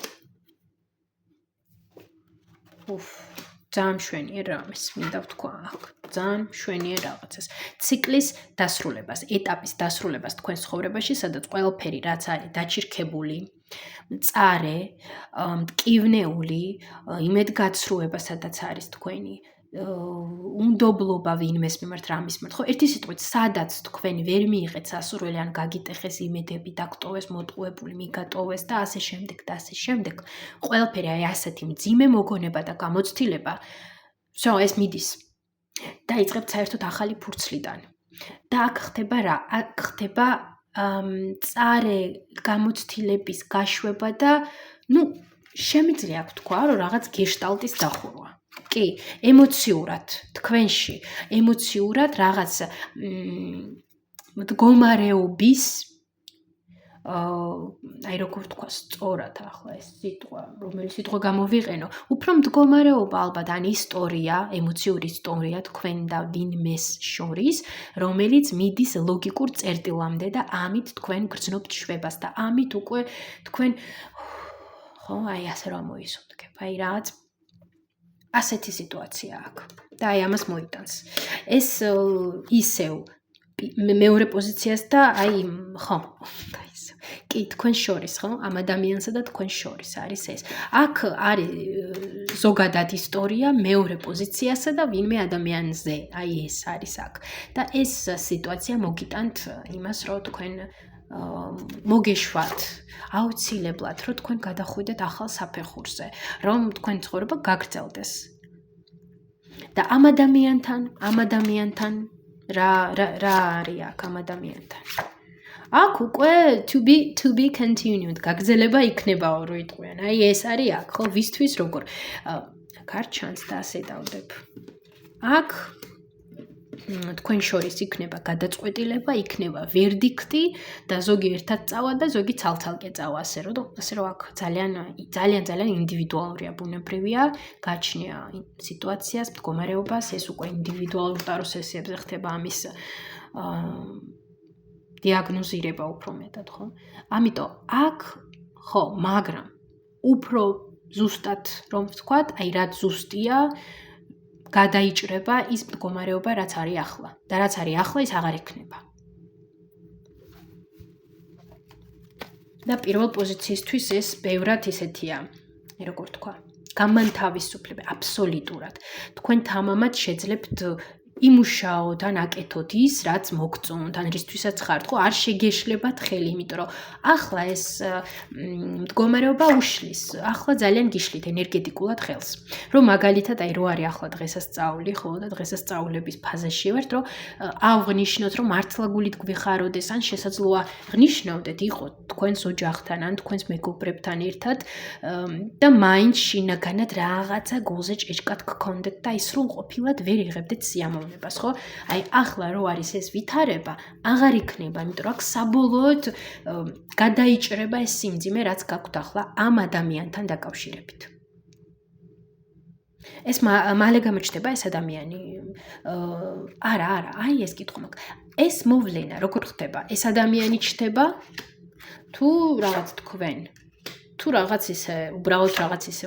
ძალიან მშვენიერ რამეს მინდა ვთქვა აქ. ძალიან მშვენიერ რაღაცას. ციკლის დასრულებას, ეტაპის დასრულებას თქვენ ცხოვრებაში, სადაც ყველაფერი რაც არის დაჩირქებული, მწარე, მტკივნეული, იმედგაცრუება, სადაც არის თქვენი უნდობლობა ვინმეს მიმართ რამის მიმართ, ხო, ერთი სიტყვით, სადაც თქვენ ვერ მიიღეთ სასურველი, ან გაგიტეხეს იმედები, დაგტოვეს, მოტყუებული, მიგატოვეს და ასე შემდეგ და ასე შემდეგ. ყველაფერი აი ასეთი მძიმე მოგონება და გამოცდილება, ეს მიდის. დაიწყებთ საერთოდ ახალი ფურცლიდან. და აქ ხდება რა? აქ ხდება წარე გამოცდილების გაშვება და შემიძლია აქ თქვა, რომ რაღაც გეშტალტის დახურვა. კი, ემოციურად, თქვენში, ემოციურად რაღაც მდგომარეობის აი როგორ თქვა სწორად ახლა ეს სიტყვა, რომელი სიტყვა გამოვიყენო, უფრო მდგომარეობა ალბათ ან ისტორია, ემოციური ისტორია თქვენ და ვინმეს შორის, რომელიც მიდის ლოგიკურ წერტილამდე და ამით თქვენ გრძნობთ შვებას და ამით უკვე თქვენ ხო, აი ასე რომ მოისურვებ, აი რაღაც ასეთი სიტუაცია აქვს და აი ამას მოიტანს. ეს ისევ მეორე პოზიციას და აი ხო კი თქვენ შორის ხო ამ ადამიანსა და თქვენ შორის არის ეს. აქ არის ზოგადად ისტორია მეორე პოზიციასა და ვინმე ადამიანზე. აი ეს არის აქ. და ეს სიტუაცია მოგიტანთ იმას, რომ თქვენ მოგეშვათ აუცილებლად, რომ თქვენ გადახვიდეთ ახალ საფეხურზე, რომ თქვენ ცხოვრება გაგრძელდეს. და ამ ადამიანთან რა არის აქ ამ ადამიანთან? აქ უკვე to be continued გაგრძელება იქნებაო რო იტყვიან. აი ეს არის აქ, ხო, ვისთვის როგორ? არ ჩანს და ასე დავდებ. აქ თქვენ შორის იქნება გადაწყვეტილება, იქნება ვერდიქტი და ზოგი ერთად წავა და ზოგი ცალ-ცალკე წავა, ასე რომ აქ ძალიან ინდივიდუალურია, ბუნებრივია, გაჩნია სიტუაციას, მდგომარეობას, ეს უკვე ინდივიდუალურ პროცესებზე ხდება ამის დიაგნოზირება უფრო მეტად, ხო? ამიტომ აქ ხო, მაგრამ უფრო ზუსტად რომ ვთქვათ, აი რაც ზუსტია, გადაიჭრება ის მდგომარეობა, რაც არის ახლა. და რაც არის ახლა, ის აღარ იქნება. და პირველ პოზიციისთვის ეს ბევრად ისეთია, როგორ თქვა, გამანთავისუფლება აბსოლუტურად. თქვენ თამამად შეძლებთ იმუშაოთ ან აკეთოთ ის, რაც მოგწონთ, ან რისთვისაც ხართ, ხო, არ შეგეშლებათ ხელი, იმიტომ რომ ახლა ეს მდგომარეობა უშლის, ახლა ძალიან გიშლით ენერგეტიკულად ხელს. რომ მაგალითად აი რო არის ახლა დღესასწაული, ხო, და დღესასწაულების ფაზაში ვართ, რომ ავღნიშნოთ, რომ მართლა გულით გვიხაროდეს, ან შესაძლოა ღნიშნავდეთ, იყოთ თქვენს ოჯახთან, ან თქვენს მეგობრებთან ერთად და მაინც შინაგანად რაღაცა გულზე ჭეჭკად გქონდეთ და ის რომ ყოფილად ვერ იღებდეთ სიამოვნებას. ხო? აი ახლა რო არის ეს ვითარება, აღარ იქნება, იმიტომ რომ აქ საბოლოოდ გადაიჭრება ეს სიმძიმე, რაც გაქვთ ახლა ამ ადამიანთან დაკავშირებით. ეს მალე გამოჩნდება ეს ადამიანი? არა, აი ეს კითხვა მაქვს. ეს მოვლენა როგორ ხდება? ეს ადამიანი ჩნდება თუ რაღაც თქვენ? თუ რაღაც ისე, უბრალოდ რაღაც ისე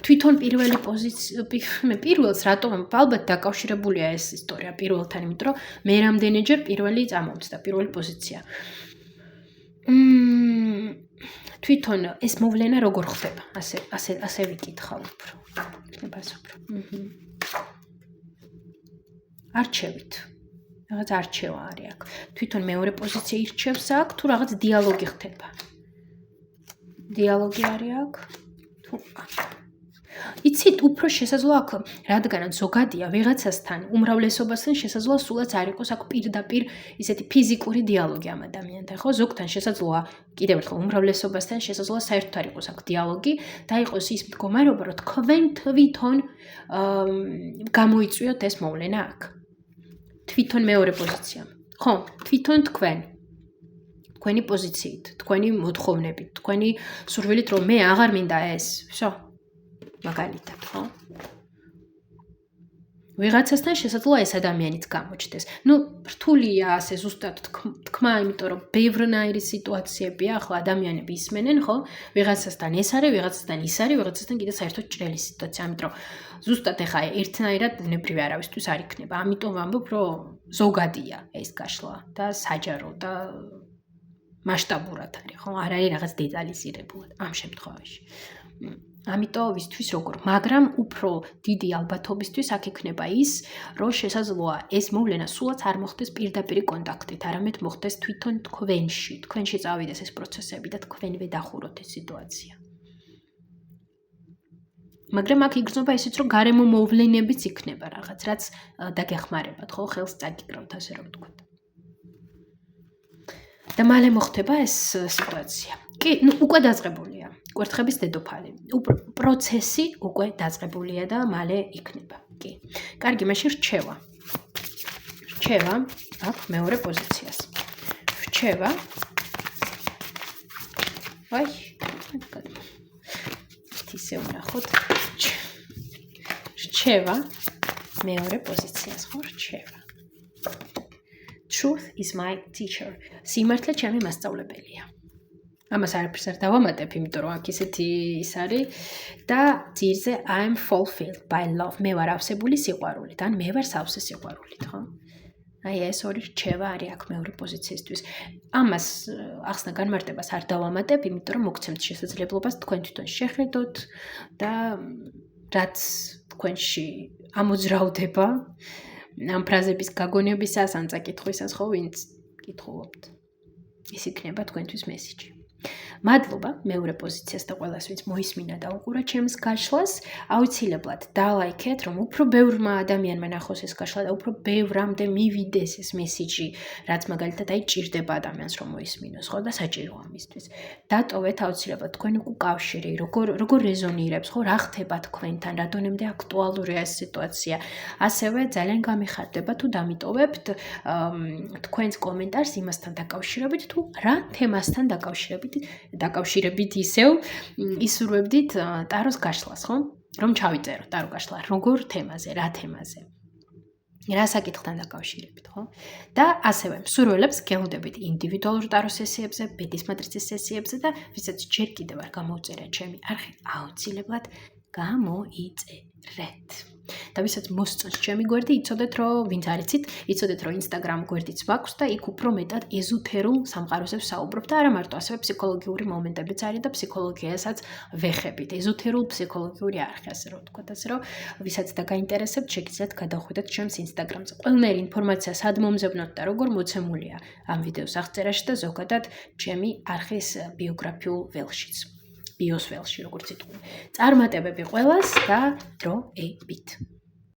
თვითონ პირველი პოზიცია, პირველს რატომ ალბათ დაკავშირებულია ეს ისტორია პირველთან, იმიტომ რომ მე რამდენჯერ პირველი წამოვწდა, პირველი პოზიცია. თვითონ ეს მოვლენა როგორ ხდება? ასე ვიკითხავ უფრო. არჩევით. რაღაც არჩევა არის აქ. თვითონ მეორე პოზიცია ირჩევს აქ, თუ რაღაც დიალოგი ხდება. დიალოგი არის აქ? თუ იცით, უფრო შესაძლოა აქ, რადგანაც ზოგადია ვიღაცასთან, უმრავლესობასთან შესაძლოა სულაც არ იყოს აქ პირდაპირ ისეთი ფიზიკური დიალოგი ამ ადამიანთან, ხო? ზოგთან შესაძლოა, კიდევ ერთხელ, უმრავლესობასთან შესაძლოა საერთოდ არ იყოს აქ დიალოგი და იყოს ის მდგომარეობა, რომ თქვენ თვითონ გამოიწვიოთ ეს მოვლენა აქ. თვითონ მეორე პოზიცია. ხო, თვითონ თქვენი პოზიციით, თქვენი მოთხოვნებით, თქვენი სურვილით, რომ მე აღარ მინდა ეს, всё. მაგალითად, ხო? ვიღაცასთან შესაძლოა ეს ადამიანიც გამოჩნდეს. რთულია ასე ზუსტად თქვა, იმიტომ რომ ბევრნაირი სიტუაციებია, ახლა ადამიანები ისმენენ, ხო? ვიღაცასთან ეს არის, ვიღაცასთან ის არის, ვიღაცასთან კიდე საერთოდ ჭრელი სიტუაცია, ამიტომ ზუსტად ეხა ერთნაირად ბუნებრივი არავისთვის არ იქნება. ამიტომ ვამბობ, რომ ზოგადია ეს გაშლა და საჯარო და მასშტაბურად არის, ხო? არ არის რაღაც დეტალიზირებულად ამ შემთხვევაში. ამიტომ ვისთვის როგორ, მაგრამ უფრო დიდი ალბათობისთვის აქ იქნება ის, რომ შესაძლოა ეს მოვლენა სულაც არ მოხდეს პირდაპირი კონტაქტით, არამედ მოხდეს თვითონ თქვენში. თქვენში წავიდეს ეს პროცესები და თქვენვე დახუროთ ეს სიტუაცია. მაგრამ აქ იგრძნობა ისიც, რომ გარემო მოვლენებიც იქნება რაღაც, რაც დაგეხმარებათ, ხო, ხელს წაგიკრავთ, ასე რომ ვთქვათ. და მალე მოხდება ეს სიტუაცია. კი, უკვე დაწყებულია. კვერთხების დედოფალი. პროცესი უკვე დაწყებულია და მალე იქნება. კი. კარგი, მაშინ რჩევა. რჩევა აქ მეორე პოზიციას. რჩევა. აი, ისე ვნახოთ. რჩევა მეორე პოზიციას, ხო, რჩევა. Truth is my teacher. სიმართლე ჩემი მასწავლებელია. ამას არაფერს არ დავამატებ, იმიტომ რომ აქ ისეთი ის არის და ძირზე I am fulfilled by love. მე ვარ ავსებული სიყვარულით, ან მე ვარ სავსე სიყვარულით, ხო? აი ეს ორი რჩევა არის აქ მეორე პოზიციისთვის. ამას ახსნა განმარტებას არ დავამატებ, იმიტომ რომ მოგცემთ შესაძლებლობას თქვენ თვითონ შეხედოთ და რაც თქვენში ამოძრავდება ამ ფრაზების გაგონებისას, ან წაკითხვისას, ხო, ვინც კითხულობთ. ის იქნება თქვენთვის მესიჯი. მადლობა მეორე პოზიციას და ყველას, ვინც მოისმინა და უყურა ჩემს გაშლას. აუცილებლად დალაიქეთ, რომ უფრო ბევრმა ადამიანმა ნახოს ეს გაშლა და უფრო ბევრამდე მივიდეს ეს მესიჯი, რაც მაგალითად აი ჭირდება ადამიანს რომ მოისმინოს, ხო, და საჭიროა მისთვის. დატოვეთ აუცილებლად თქვენი უკავშირი, როგორ რეზონირებს, ხო, რა ხდება თქვენთან, რა დონემდე აქტუალურია ეს სიტუაცია. ასევე ძალიან გამიხარდება თუ დამიტოვებთ თქვენს კომენტარს იმასთან დაკავშირებით, თუ რა თემასთან დაკავშირებით ისევ ისურვებდით ტაროს გაშლას, ხო? რომ ჩავიწეროთ ტარო გაშლა, როგორ თემაზე, რა თემაზე. რა საკითხთან დაკავშირებით, ხო? და ასევე მსურველებს გელოდებით ინდივიდუალურ ტარო სესიებზე, ბედის მატრიცის სესიებზე და ვისაც ჯერ კიდევ არ გამოუწერეთ ჩემი არხი, აუცილებლად გამოიწერეთ. და ვისაც მოსწონს ჩემი გვერდი, იცოდეთ, რომ ვინც არ იცით, იცოდეთ, რომ Instagram გვერდიც მაქვს და იქ უფრო მეტად ეზოთერულ სამყაროზე ვსაუბრობ და არა მარტო, ასევე ფსიქოლოგიური მომენტებიც არის და ფსიქოლოგიასაც ვეხებით. ეზოთერულ ფსიქოლოგიური არხი, ასე რომ ვთქვათ, ასე რომ ვისაც დაგაინტერესებთ, შეგიძლიათ გადავხვიდეთ ჩემს Instagram-ზე. ყველანაირი ინფორმაცია სად მომზებნოთ და როგორ მოცემულია ამ ვიდეოს აღწერაში და ზოგადად ჩემი არხის ბიოგრაფიულ ველშიც. ბიოს ველში, როგორც იტყვი. წარმატებები ყველას და დროებით.